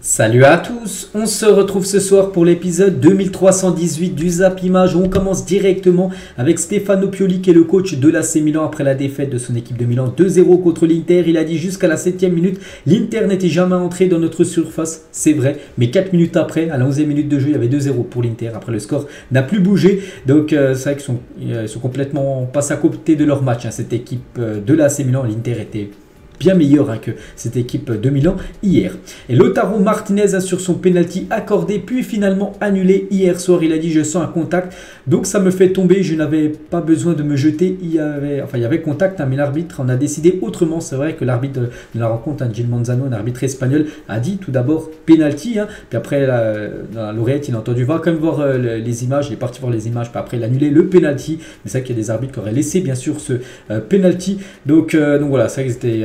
Salut à tous, on se retrouve ce soir pour l'épisode 2318 du Zap Image. On commence directement avec Stefano Pioli qui est le coach de l'AC Milan après la défaite de son équipe de Milan 2-0 contre l'Inter. Il a dit jusqu'à la 7e minute, l'Inter n'était jamais entré dans notre surface, c'est vrai, mais 4 minutes après, à la 11e minute de jeu, il y avait 2-0 pour l'Inter. Après le score n'a plus bougé, donc c'est vrai qu'ils sont complètement passés à côté de leur match. Cette équipe de l'AC Milan, l'Inter était bien meilleur que cette équipe de Milan hier. Et Lautaro Martinez assure son penalty accordé puis finalement annulé hier soir. Il a dit je sens un contact, donc ça me fait tomber, je n'avais pas besoin de me jeter. Il y avait contact, mais l'arbitre en a décidé autrement. C'est vrai que l'arbitre de la rencontre, Gil Manzano, un arbitre espagnol, a dit tout d'abord penalty, puis après dans l'oreillette il a entendu va quand même voir les images, il est parti voir les images, puis après il a annulé le penalty. Mais c'est vrai qu'il y a des arbitres qui auraient laissé bien sûr ce penalty. Donc voilà, c'est vrai que c'était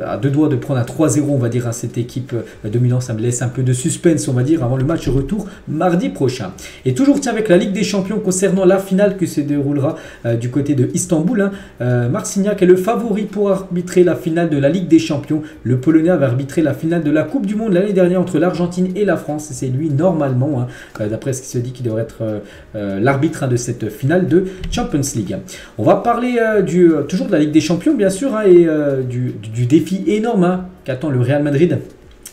à deux doigts de prendre un 3-0 on va dire à cette équipe de Milan. Ça me laisse un peu de suspense on va dire avant le match retour mardi prochain. Et toujours tiens avec la Ligue des Champions concernant la finale qui se déroulera du côté de Istanbul. Marcignac est le favori pour arbitrer la finale de la Ligue des Champions. Le Polonais avait arbitré la finale de la Coupe du Monde l'année dernière entre l'Argentine et la France. C'est lui normalement, d'après ce qui se dit, qui devrait être l'arbitre de cette finale de Champions League. On va parler toujours de la Ligue des Champions bien sûr et du défi énorme qu'attend le Real Madrid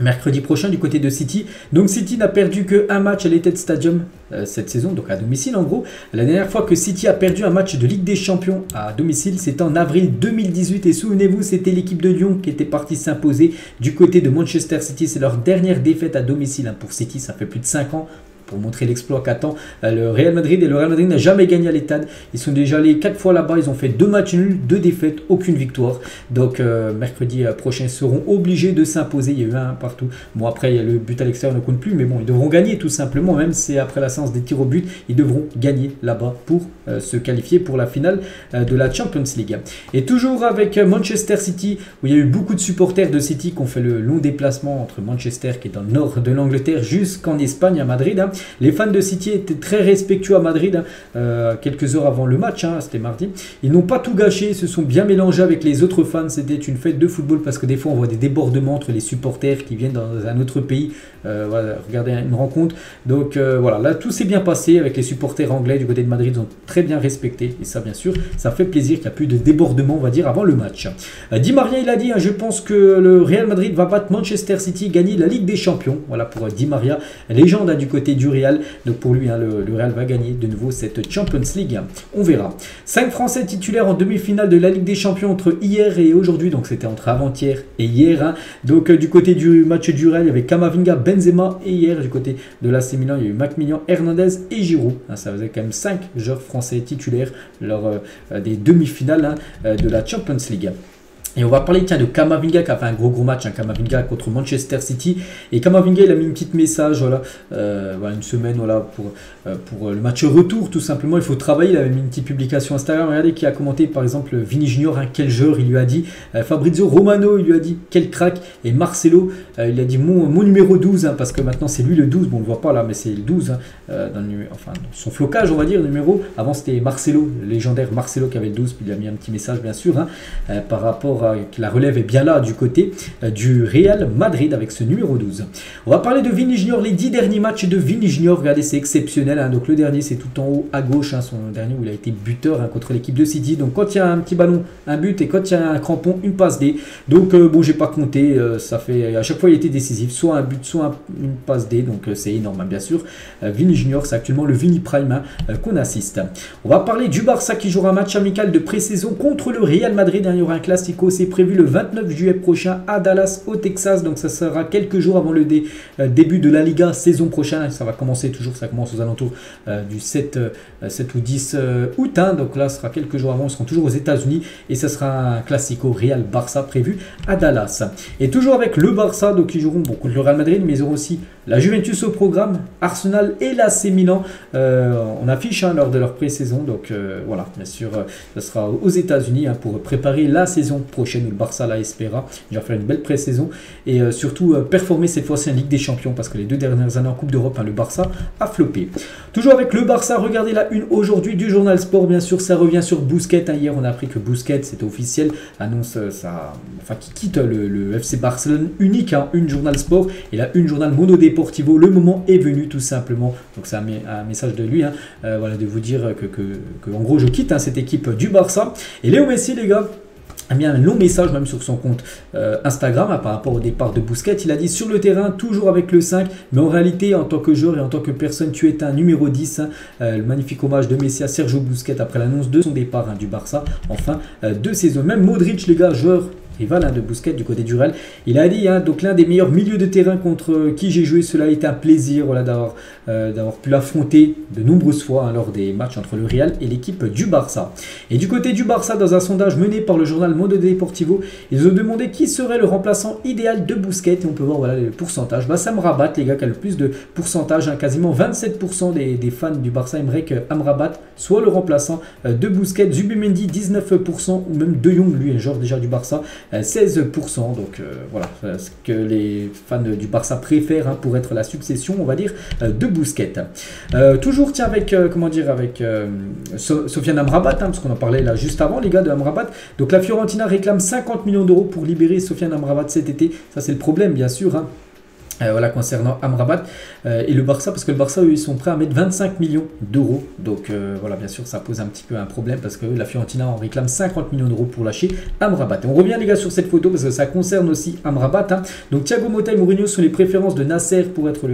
mercredi prochain du côté de City. Donc City n'a perdu qu'un match à l'Etihad Stadium cette saison, donc à domicile en gros. La dernière fois que City a perdu un match de Ligue des Champions à domicile, c'était en avril 2018 et souvenez-vous, c'était l'équipe de Lyon qui était partie s'imposer du côté de Manchester City. C'est leur dernière défaite à domicile pour City, ça fait plus de 5 ans. Pour montrer l'exploit qu'attend le Real Madrid. Et le Real Madrid n'a jamais gagné à l'Etihad. Ils sont déjà allés 4 fois là-bas. Ils ont fait 2 matchs nuls, 2 défaites, aucune victoire. Donc mercredi prochain, ils seront obligés de s'imposer. Il y a eu un partout. Bon, après, il y a le but à l'extérieur ne compte plus. Mais bon, ils devront gagner tout simplement. Même si après la séance des tirs au but, ils devront gagner là-bas pour se qualifier pour la finale de la Champions League. Et toujours avec Manchester City, où il y a eu beaucoup de supporters de City qui ont fait le long déplacement entre Manchester, qui est dans le nord de l'Angleterre, jusqu'en Espagne, à Madrid. Les fans de City étaient très respectueux à Madrid quelques heures avant le match, c'était mardi. Ils n'ont pas tout gâché, ils se sont bien mélangés avec les autres fans. C'était une fête de football parce que des fois on voit des débordements entre les supporters qui viennent dans un autre pays regarder une rencontre. Donc voilà, là tout s'est bien passé avec les supporters anglais du côté de Madrid. Ils ont très bien respecté et ça bien sûr, ça fait plaisir qu'il n'y a plus de débordement on va dire avant le match. Di Maria il a dit, je pense que le Real Madrid va battre Manchester City, gagner la Ligue des Champions. Voilà pour Di Maria, légende du côté du Real. Donc pour lui, le Real va gagner de nouveau cette Champions League. On verra. 5 Français titulaires en demi-finale de la Ligue des Champions entre hier et aujourd'hui. Donc c'était entre avant-hier et hier. Donc du côté du match du Real, il y avait Camavinga, Benzema. Et hier, du côté de l'AC Milan, il y a eu Macmillan, Hernandez et Giroud. Ça faisait quand même 5 joueurs français titulaires lors des demi-finales de la Champions League. Et on va parler de Camavinga qui a fait un gros match, Camavinga contre Manchester City. Et Camavinga il a mis une petite message, une semaine pour le match retour tout simplement. Il faut travailler, il avait mis une petite publication Instagram. Regardez qui a commenté par exemple Vini Junior, quel joueur il lui a dit. Fabrizio Romano il lui a dit quel crack. Et Marcelo il a dit mon numéro 12 parce que maintenant c'est lui le 12. Bon on ne le voit pas là mais c'est le 12 dans son flocage on va dire le numéro. Avant c'était Marcelo, le légendaire Marcelo qui avait le 12. Puis il a mis un petit message bien sûr par rapport que la relève est bien là du côté du Real Madrid avec ce numéro 12. On va parler de Vini Junior, les 10 derniers matchs de Vini Junior. Regardez, c'est exceptionnel. Donc le dernier, c'est tout en haut à gauche, son dernier où il a été buteur contre l'équipe de City. Donc quand il y a un petit ballon, un but, et quand il y a un crampon, une passe D. Donc bon, j'ai pas compté. Ça fait à chaque fois, il était décisif, soit un but, soit une passe D. Donc c'est énorme, bien sûr. Vini Junior, c'est actuellement le Vini Prime qu'on assiste. On va parler du Barça qui jouera un match amical de pré-saison contre le Real Madrid. Il y aura un classico. C'est prévu le 29 juillet prochain à Dallas au Texas. Donc ça sera quelques jours avant le début de la Liga saison prochaine. Ça va commencer toujours, ça commence aux alentours du 7 ou 10 août. Donc là, ce sera quelques jours avant. Ils seront toujours aux États-Unis et ça sera un classico Real Barça prévu à Dallas. Et toujours avec le Barça, donc ils joueront contre le Real Madrid, mais ils auront aussi la Juventus au programme, Arsenal et l'AC Milan. On affiche lors de leur pré-saison. Donc voilà, bien sûr, ça sera aux États-Unis pour préparer la saison prochaine. prochaine où le Barça la espéra. Il va faire une belle pré-saison et surtout performer cette fois-ci en Ligue des Champions parce que les 2 dernières années en Coupe d'Europe, le Barça a floppé. Toujours avec le Barça, regardez la une aujourd'hui du Journal Sport, bien sûr, ça revient sur Busquets. Hier, on a appris que Busquets, c'était officiel, annonce qui quitte le FC Barcelone, unique, une Journal Sport et la une Journal Mundo Deportivo. Le moment est venu, tout simplement. Donc, c'est un message de lui, de vous dire que en gros, je quitte cette équipe du Barça. Et Léo Messi, les gars, a mis un long message même sur son compte Instagram par rapport au départ de Busquets. Il a dit: sur le terrain, toujours avec le 5, mais en réalité, en tant que joueur et en tant que personne, tu es un numéro 10. Le magnifique hommage de Messi à Sergio Busquets après l'annonce de son départ du Barça en fin de saison. Même Modric, les gars, joueur rival de Busquets du côté du Real, il a dit donc l'un des meilleurs milieux de terrain contre qui j'ai joué, cela a été un plaisir d'avoir pu l'affronter de nombreuses fois lors des matchs entre le Real et l'équipe du Barça. Et du côté du Barça, dans un sondage mené par le journal Mundo Deportivo, ils ont demandé qui serait le remplaçant idéal de Busquets et on peut voir le pourcentage. Sam Rabat, les gars, qui a le plus de pourcentage, quasiment 27% des fans du Barça aimeraient que Amrabat soit le remplaçant de Busquets. Zubimendi 19% ou même De Jong, lui, un joueur déjà du Barça, 16%. Donc voilà ce que les fans du Barça préfèrent pour être la succession, on va dire, de Busquets. Toujours tiens avec Sofiane Amrabat, parce qu'on en parlait là juste avant, les gars, de Amrabat. Donc la Fiorentina réclame 50 millions d'euros pour libérer Sofiane Amrabat cet été. Ça, c'est le problème, bien sûr, concernant Amrabat et le Barça, parce que le Barça, eux, ils sont prêts à mettre 25 millions d'euros. Donc voilà, bien sûr, ça pose un petit peu un problème parce que la Fiorentina en réclame 50 millions d'euros pour lâcher Amrabat. Et on revient, les gars, sur cette photo parce que ça concerne aussi Amrabat. Donc Thiago Motta et Mourinho sont les préférences de Nasser pour être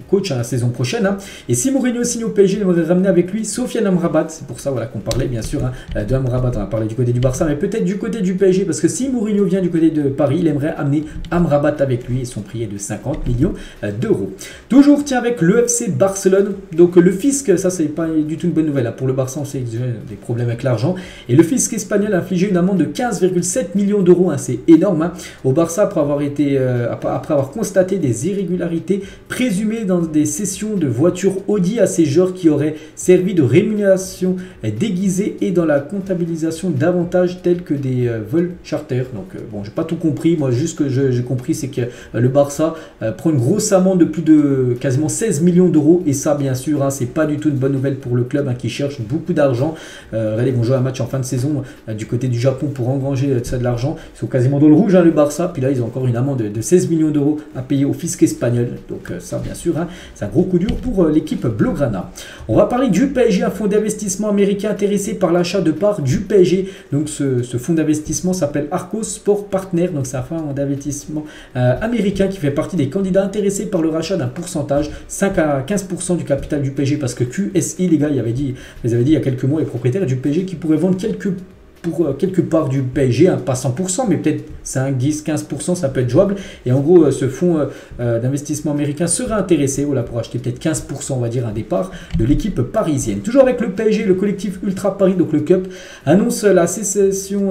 coach la saison prochaine. Et si Mourinho signe au PSG, il aimerait ramener avec lui Sofiane Amrabat. C'est pour ça qu'on parlait bien sûr de Amrabat. On a parlé du côté du Barça, mais peut-être du côté du PSG, parce que si Mourinho vient du côté de Paris, il aimerait amener Amrabat avec lui et son prix est de 50 millions d'euros. Toujours tiens avec le FC Barcelone. Donc le fisc, ça c'est pas du tout une bonne nouvelle. Pour le Barça, on sait qu'il y a des problèmes avec l'argent. Et le fisc espagnol a infligé une amende de 15,7 millions d'euros. C'est énorme au Barça après avoir constaté des irrégularités présumées dans des cessions de voitures Audi à ces joueurs qui auraient servi de rémunération déguisée et dans la comptabilisation d'avantages tels que des vols charter. Donc bon, j'ai pas tout compris. Moi, juste ce que j'ai compris, c'est que le Barça prend une grosse amende de plus de quasiment 16 millions d'euros et ça, bien sûr, c'est pas du tout une bonne nouvelle pour le club qui cherche beaucoup d'argent. Regardez, ils vont jouer un match en fin de saison du côté du Japon pour engranger de l'argent. Ils sont quasiment dans le rouge, le Barça. Puis là, ils ont encore une amende de 16 millions d'euros à payer au fisc espagnol. Donc ça, bien sûr, c'est un gros coup dur pour l'équipe Blaugrana. On va parler du PSG, un fonds d'investissement américain intéressé par l'achat de parts du PSG. Donc ce fonds d'investissement s'appelle Arcos Sport Partner. Donc c'est un fonds d'investissement américain qui fait partie des candidats intéressés par le rachat d'un pourcentage 5 à 15% du capital du PSG, parce que QSI, les gars, ils avaient dit il y a quelques mois, les propriétaires du PSG qui pourraient vendre quelque part du PSG, pas 100%, mais peut-être 5, 10, 15%, ça peut être jouable. Et en gros, ce fonds d'investissement américain serait intéressé pour acheter peut-être 15%, on va dire, un départ de l'équipe parisienne. Toujours avec le PSG, le collectif Ultra Paris, donc le CUP, annonce la cessation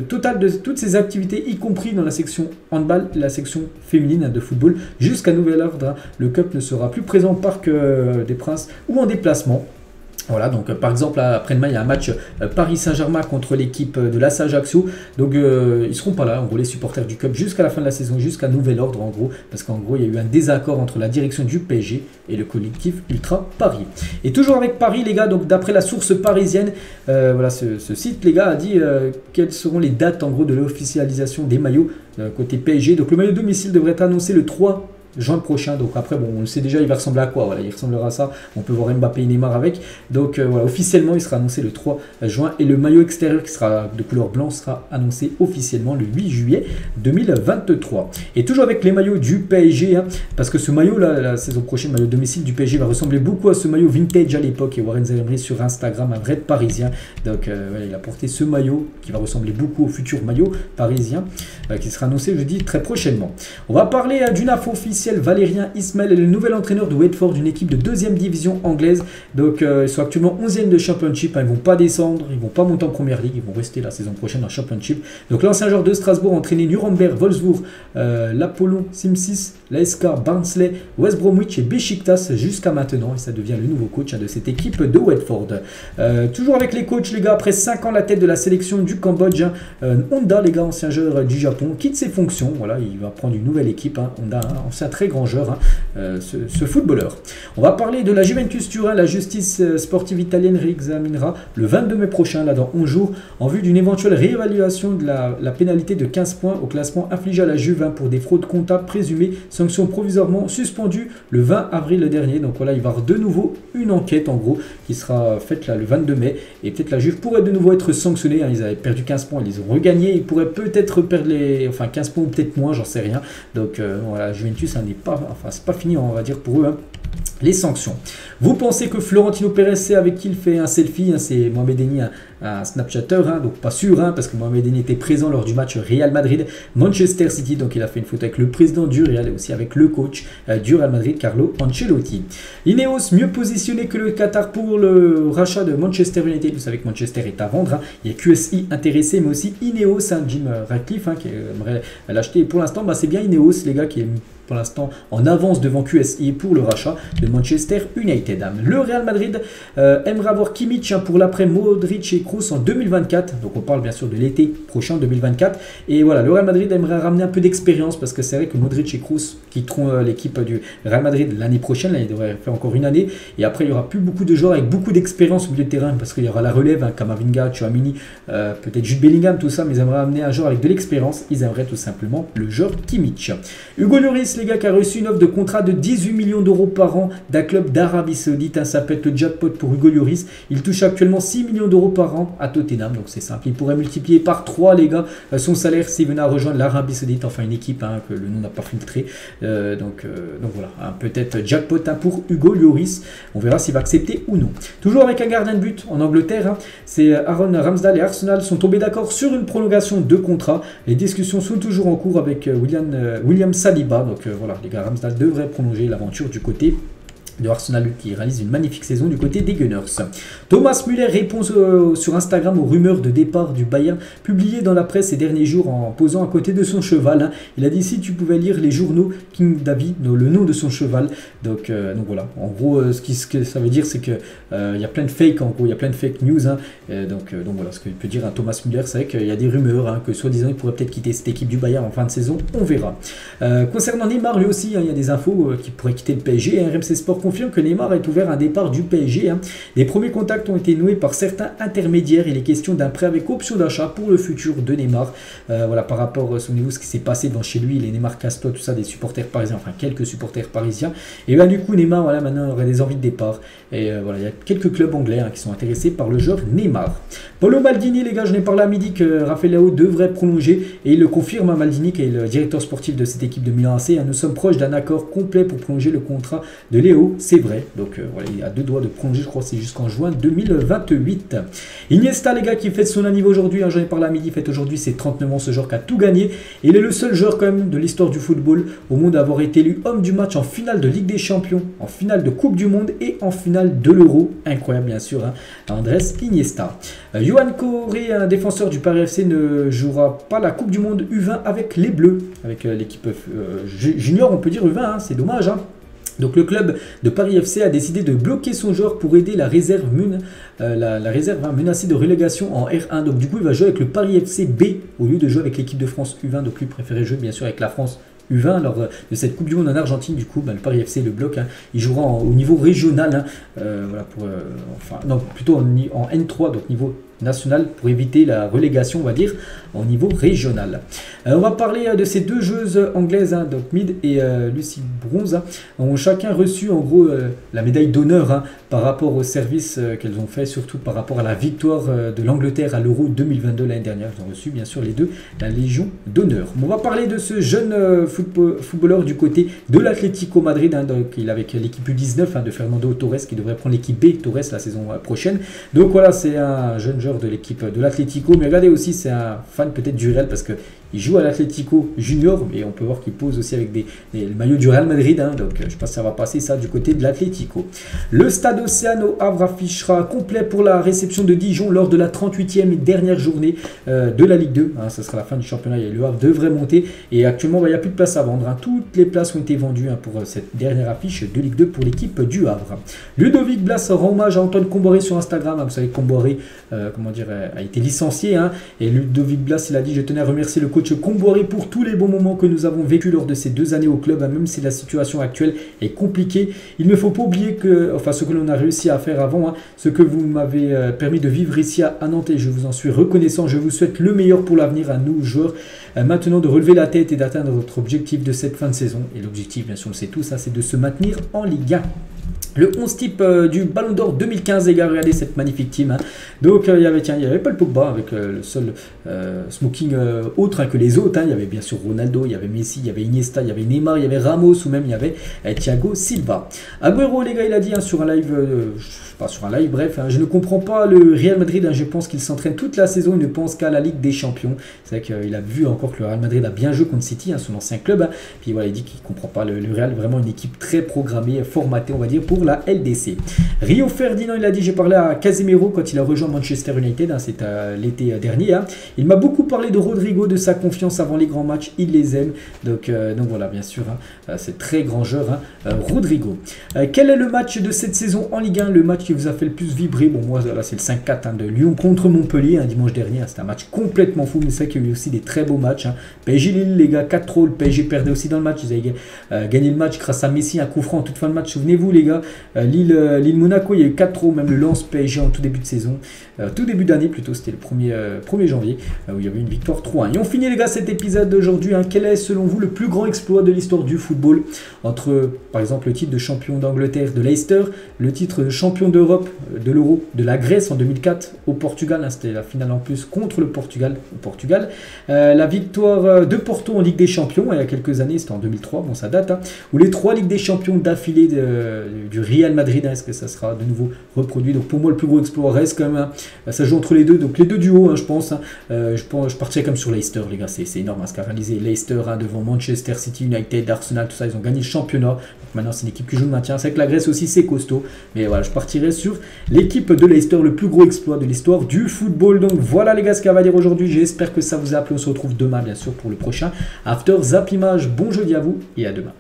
totale de toutes ses activités, y compris dans la section handball et la section féminine de football, jusqu'à nouvel ordre. Le CUP ne sera plus présent au Parc des Princes ou en déplacement. Voilà, donc par exemple, après-demain, il y a un match Paris Saint-Germain contre l'équipe de l'AS Ajaccio. Donc, ils ne seront pas là, en gros, les supporters du club, jusqu'à la fin de la saison, jusqu'à nouvel ordre, en gros. Parce qu'en gros, il y a eu un désaccord entre la direction du PSG et le collectif Ultra Paris. Et toujours avec Paris, les gars, donc d'après la source parisienne, ce site, les gars, a dit quelles seront les dates, en gros, de l'officialisation des maillots côté PSG. Donc, le maillot domicile devrait être annoncé le 3 juin prochain. Donc après, bon, on le sait déjà, il va ressembler à quoi. Voilà, il ressemblera à ça. On peut voir Mbappé et Neymar avec. Donc voilà, officiellement, il sera annoncé le 3 juin. Et le maillot extérieur qui sera de couleur blanc sera annoncé officiellement le 8 juillet 2023. Et toujours avec les maillots du PSG, parce que ce maillot-là, la saison prochaine, maillot domicile du PSG, va ressembler beaucoup à ce maillot vintage à l'époque. Et Warren Zaïre sur Instagram, un vrai parisien. Donc voilà, il a porté ce maillot qui va ressembler beaucoup au futur maillot parisien, qui sera annoncé, je dis, très prochainement. On va parler d'une info officielle officiel, Valérien Ismaël est le nouvel entraîneur de Watford, une équipe de 2e division anglaise. Donc ils sont actuellement 11e de Championship, hein, ils ne vont pas descendre, ils ne vont pas monter en Première Ligue, ils vont rester la saison prochaine en Championship. Donc l'ancien joueur de Strasbourg a entraîné Nuremberg, Wolfsburg, l'Apollon, Simsis, l'ASK, Barnsley, West Bromwich et Besiktas jusqu'à maintenant. Et ça devient le nouveau coach de cette équipe de Watford. Toujours avec les coachs, les gars, après 5 ans à la tête de la sélection du Cambodge, Honda, les gars, ancien joueur du Japon, quitte ses fonctions. Voilà, il va prendre une nouvelle équipe. Honda, ancien très grand joueur, ce footballeur. On va parler de la Juventus Turin. La justice sportive italienne réexaminera le 22 mai prochain, là dans 11 jours, en vue d'une éventuelle réévaluation de la pénalité de 15 points au classement infligé à la Juve pour des fraudes comptables présumées, sanction provisoirement suspendue le 20 avril dernier. Donc voilà, il va y avoir de nouveau une enquête en gros qui sera faite là le 22 mai et peut-être la Juve pourrait de nouveau être sanctionnée. Ils avaient perdu 15 points, ils les ont regagnés, ils pourraient peut-être perdre 15 points ou peut-être moins, j'en sais rien. Donc voilà, Juventus, c'est pas fini, on va dire pour eux. Les sanctions. Vous pensez que Florentino Pérez sait avec qui il fait un selfie? C'est Mohamed Eni, un Snapchatter, donc pas sûr, parce que Mohamed Eni était présent lors du match Real Madrid-Manchester City, donc il a fait une photo avec le président du Real et aussi avec le coach du Real Madrid, Carlo Ancelotti. Ineos, mieux positionné que le Qatar pour le rachat de Manchester United. Vous savez que Manchester est à vendre, il y a QSI intéressé, mais aussi Ineos, Jim Ratcliffe qui aimerait l'acheter. Pour l'instant, c'est bien Ineos, les gars, qui est pour l'instant en avance devant QSI pour le rachat de Manchester United. Le Real Madrid aimerait avoir Kimmich pour l'après Modric et Kroos en 2024. Donc on parle bien sûr de l'été prochain 2024. Et voilà, le Real Madrid aimerait ramener un peu d'expérience parce que c'est vrai que Modric et Kroos quitteront l'équipe du Real Madrid l'année prochaine. Là, il devrait faire encore une année. Et après, il n'y aura plus beaucoup de joueurs avec beaucoup d'expérience au milieu de terrain parce qu'il y aura la relève, Kamavinga, Tchouaméni, peut-être Jude Bellingham, tout ça. Mais ils aimeraient amener un joueur avec de l'expérience. Ils aimeraient tout simplement le joueur Kimmich. Hugo Lloris, les gars, qui a reçu une offre de contrat de 18 millions d'euros par an d'un club d'Arabie Saoudite. Ça peut être le jackpot pour Hugo Lloris. Il touche actuellement 6 millions d'euros par an à Tottenham, donc c'est simple. Il pourrait multiplier par 3, les gars, son salaire s'il venait à rejoindre l'Arabie Saoudite, enfin une équipe que le nom n'a pas filtré. Donc voilà, peut-être jackpot pour Hugo Lloris. On verra s'il va accepter ou non. Toujours avec un gardien de but en Angleterre, c'est Aaron Ramsdale et Arsenal sont tombés d'accord sur une prolongation de contrat. Les discussions sont toujours en cours avec William Saliba. Donc voilà, les gars, Ramsdale devrait prolonger l'aventure du côté de Arsenal qui réalise une magnifique saison du côté des Gunners. Thomas Müller répond sur Instagram aux rumeurs de départ du Bayern publiées dans la presse ces derniers jours en posant à côté de son cheval. Il a dit si tu pouvais lire les journaux King David, le nom de son cheval. Donc voilà, en gros ce que ça veut dire c'est que il y a plein de fake, en gros il y a plein de fake news. Donc voilà ce que peut dire Thomas Müller, c'est vrai qu'il y a des rumeurs que soi-disant il pourrait peut-être quitter cette équipe du Bayern en fin de saison, on verra. Concernant Neymar, lui aussi il y a des infos qui pourrait quitter le PSG. RMC Sport confirme que Neymar est ouvert à un départ du PSG. Les premiers contacts ont été noués par certains intermédiaires. Il est question d'un prêt avec option d'achat pour le futur de Neymar. Voilà, par rapport à ce qui s'est passé dans chez lui, les Neymar Casto, tout ça, des supporters parisiens, enfin quelques supporters parisiens. Et bien du coup, Neymar, voilà, maintenant aurait des envies de départ. Et voilà, il y a quelques clubs anglais qui sont intéressés par le joueur Neymar. Paulo Maldini, les gars, je n'ai parlé à midi que Raphaël Leao devrait prolonger et il le confirme à Maldini, qui est le directeur sportif de cette équipe de Milan AC. Nous sommes proches d'un accord complet pour prolonger le contrat de Léo, c'est vrai. Donc voilà, il a 2 doigts de prolonger, je crois que c'est jusqu'en juin 2028. Iniesta, les gars, qui fête son anniversaire aujourd'hui, j'en ai parlé à midi, fête aujourd'hui ses 39 ans, ce joueur qui a tout gagné. Et il est le seul joueur quand même de l'histoire du football au monde à avoir été élu homme du match en finale de Ligue des Champions, en finale de Coupe du Monde et en finale de l'Euro. Incroyable bien sûr, Andrés Iniesta. Yohan Coré, un défenseur du Paris FC, ne jouera pas la Coupe du Monde U20 avec les Bleus, avec l'équipe junior, on peut dire U20, c'est dommage. Donc le club de Paris FC a décidé de bloquer son joueur pour aider la réserve menacée de relégation en R1. Donc du coup il va jouer avec le Paris FC B au lieu de jouer avec l'équipe de France U20. Donc lui préférait jouer bien sûr avec la France U20 lors de cette Coupe du Monde en Argentine. Du coup le Paris FC le bloque, il jouera au niveau régional, voilà, plutôt en N3, donc niveau national, pour éviter la relégation, on va dire, au niveau régional. On va parler de ces deux joueuses anglaises, donc Mid et Lucy Bronze, ont chacun reçu en gros la médaille d'honneur par rapport au service qu'elles ont fait, surtout par rapport à la victoire de l'Angleterre à l'Euro 2022 l'année dernière. Elles ont reçu bien sûr les deux la Légion d'honneur. On va parler de ce jeune footballeur du côté de l'Atlético Madrid, donc il est avec l'équipe U19 de Fernando Torres qui devrait prendre l'équipe B Torres la saison prochaine. Donc voilà, c'est un jeune joueur de l'équipe de l'Atlético, mais regardez aussi, c'est un fan peut-être du Real parce qu'il Il joue à l'Atlético Junior, mais on peut voir qu'il pose aussi avec le maillot du Real Madrid. Hein, donc je ne sais pas si ça va passer ça du côté de l'Atlético. Le stade Océane au Havre affichera complet pour la réception de Dijon lors de la 38e et dernière journée de la Ligue 2. Hein, ça sera la fin du championnat et le Havre devrait monter. Et actuellement, il n'y a plus de place à vendre. Hein. Toutes les places ont été vendues pour cette dernière affiche de Ligue 2 pour l'équipe du Havre. Ludovic Blas rend hommage à Antoine Comboiré sur Instagram. Hein, vous savez, Comboiré a été licencié. Hein, et Ludovic Blas, il a dit: je tenais à remercier le coach Comboiré pour tous les bons moments que nous avons vécus lors de ces 2 années au club. Hein, même si la situation actuelle est compliquée, il ne faut pas oublier ce que l'on a réussi à faire avant, hein, ce que vous m'avez permis de vivre ici à Nantes, et je vous en suis reconnaissant. Je vous souhaite le meilleur pour l'avenir à nous joueurs. Maintenant, de relever la tête et d'atteindre votre objectif de cette fin de saison. Et l'objectif, bien sûr, on le sait tous, hein, c'est de se maintenir en Ligue 1. Le 11 type du Ballon d'Or 2015, les gars, regardez cette magnifique team. Hein. Donc il y avait Paul Pogba avec le seul smoking autre que les autres. Hein. Il y avait bien sûr Ronaldo, il y avait Messi, il y avait Iniesta, il y avait Neymar, il y avait Ramos, ou même il y avait Thiago Silva. Agüero, les gars, il a dit sur un live, bref, hein, je ne comprends pas le Real Madrid. Hein, je pense qu'il s'entraîne toute la saison, il ne pense qu'à la Ligue des Champions. C'est vrai qu'il a vu encore que le Real Madrid a bien joué contre City, hein, son ancien club. Hein. Puis voilà, il dit qu'il ne comprend pas le Real, vraiment une équipe très programmée, formatée, on va dire, pour la LDC. Rio Ferdinand, il a dit: j'ai parlé à Casemiro quand il a rejoint Manchester United, hein, c'était l'été dernier. Hein. Il m'a beaucoup parlé de Rodrigo, de sa confiance avant les grands matchs, il les aime. Donc voilà, bien sûr, hein, c'est très grand joueur, hein, Rodrigo. Quel est le match de cette saison en Ligue 1, le match qui vous a fait le plus vibrer? Bon, moi, là, c'est le 5-4 hein, de Lyon contre Montpellier, hein, dimanche dernier. Hein, c'était un match complètement fou, mais c'est vrai qu'il y a eu aussi des très beaux matchs. Hein. PSG Lille, les gars, 4-3, le PSG perdait aussi dans le match. Ils avaient gagné le match grâce à Messi, un coup franc en toute fin de match. Souvenez-vous, les gars, Lille-Monaco, il y a eu 4-3, même le Lens PSG en tout début de saison, tout début d'année plutôt, c'était le 1er janvier, où il y avait une victoire 3-1. Et on finit, les gars, cet épisode d'aujourd'hui. Hein. Quel est, selon vous, le plus grand exploit de l'histoire du football? Entre, par exemple, le titre de champion d'Angleterre de Leicester, le titre de champion d'Europe de l'Euro de la Grèce en 2004 au Portugal, hein, c'était la finale en plus contre le Portugal au Portugal, la victoire de Porto en Ligue des Champions il y a quelques années, c'était en 2003, bon ça date, hein, ou les 3 Ligues des Champions d'affilée du Real Madrid. Hein, est-ce que ça sera de nouveau reproduit? Donc pour moi, le plus gros exploit reste quand même, hein, ça joue entre les deux, donc les deux duos, hein, je pense. Hein, je partirais comme sur Leicester, les gars, c'est énorme, hein, ce qu'a réalisé Leicester, hein, devant Manchester City, United, Arsenal, tout ça, ils ont gagné le championnat. Donc maintenant, c'est une équipe qui joue le maintien. C'est que la Grèce aussi, c'est costaud, mais voilà, je partirais sur l'équipe de Leicester, le plus gros exploit de l'histoire du football. Donc voilà, les gars, ce qu'on va dire aujourd'hui. J'espère que ça vous a plu. On se retrouve demain, bien sûr, pour le prochain After Zap Image. Bon jeudi à vous et à demain.